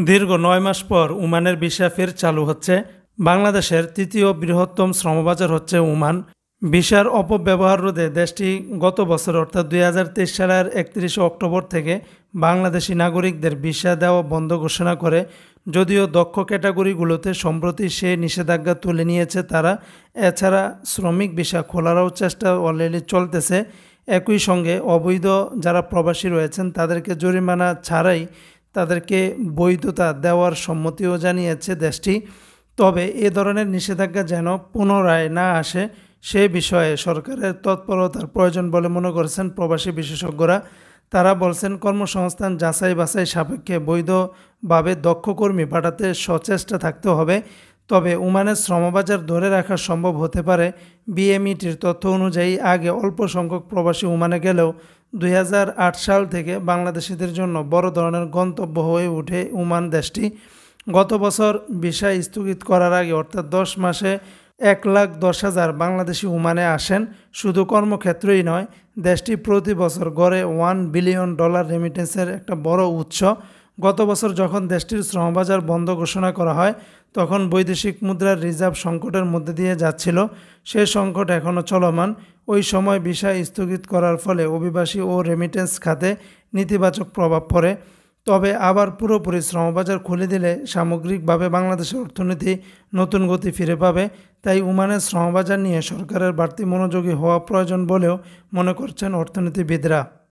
দীর্ঘ ৯ মাস পর ওমানের ভিসা ফের চালু হচ্ছে। বাংলাদেশের তৃতীয় বৃহত্তম শ্রমবাজার হচ্ছে ওমান। ভিসার অপব্যবহার রোধে দেশটি গত বছর অর্থাৎ ২০২৩ সালের ৩১ অক্টোবর থেকে বাংলাদেশি নাগরিকদের ভিসা দেওয়া বন্ধ ঘোষণা করে। যদিও দক্ষ ক্যাটাগরিগুলোতে সম্প্রতি সে নিষেধাজ্ঞা তুলে নিয়েছে তারা। এছাড়া শ্রমিক ভিসা খোলারও চেষ্টা অলরেডি চলতেছে। একই সঙ্গে অবৈধ যারা প্রবাসী রয়েছেন তাদেরকে জরিমানা ছাড়াই তাদেরকে বৈধতা দেওয়ার সম্মতিও জানিয়েছে দেশটি। তবে এ ধরনের নিষেধাজ্ঞা যেন পুনরায় না আসে সে বিষয়ে সরকারের তৎপরতার প্রয়োজন বলে মনে করছেন প্রবাসী বিশেষজ্ঞরা। তারা বলছেন কর্মসংস্থান যাচাই বাছাই সাপেক্ষে বৈধভাবে দক্ষ কর্মী পাঠাতে সচেষ্ট থাকতে হবে। তবে ওমানের শ্রমবাজার ধরে রাখা সম্ভব হতে পারে। বিএমইটির তথ্য অনুযায়ী আগে অল্প সংখ্যক প্রবাসী ওমানে গেলেও ২০০৮ সাল থেকে বাংলাদেশিদের জন্য বড় ধরনের গন্তব্য হয়ে ওঠে ওমান দেশটি। গত বছর ভিসা স্থগিত করার আগে অর্থাৎ ১০ মাসে ১,১০,০০০ বাংলাদেশি ওমানে আসেন। শুধু কর্মক্ষেত্রেই নয়, দেশটি প্রতি বছর গড়ে $1 বিলিয়ন রেমিটেন্সের একটা বড় উৎস। গত বছর যখন দেশটির শ্রমবাজার বন্ধ ঘোষণা করা হয় তখন বৈদেশিক মুদ্রার রিজার্ভ সংকটের মধ্যে দিয়ে যাচ্ছিল। সে সংকট এখনও চলমান। ওই সময় ভিসা স্থগিত করার ফলে অভিবাসী ও রেমিটেন্স খাতে নেতিবাচক প্রভাব পড়ে। তবে আবার পুরোপুরি শ্রমবাজার খুলে দিলে সামগ্রিকভাবে বাংলাদেশের অর্থনীতি নতুন গতি ফিরে পাবে। তাই ওমানের শ্রমবাজার নিয়ে সরকারের বাড়তি মনোযোগী হওয়া প্রয়োজন বলেও মনে করছেন অর্থনীতিবিদরা।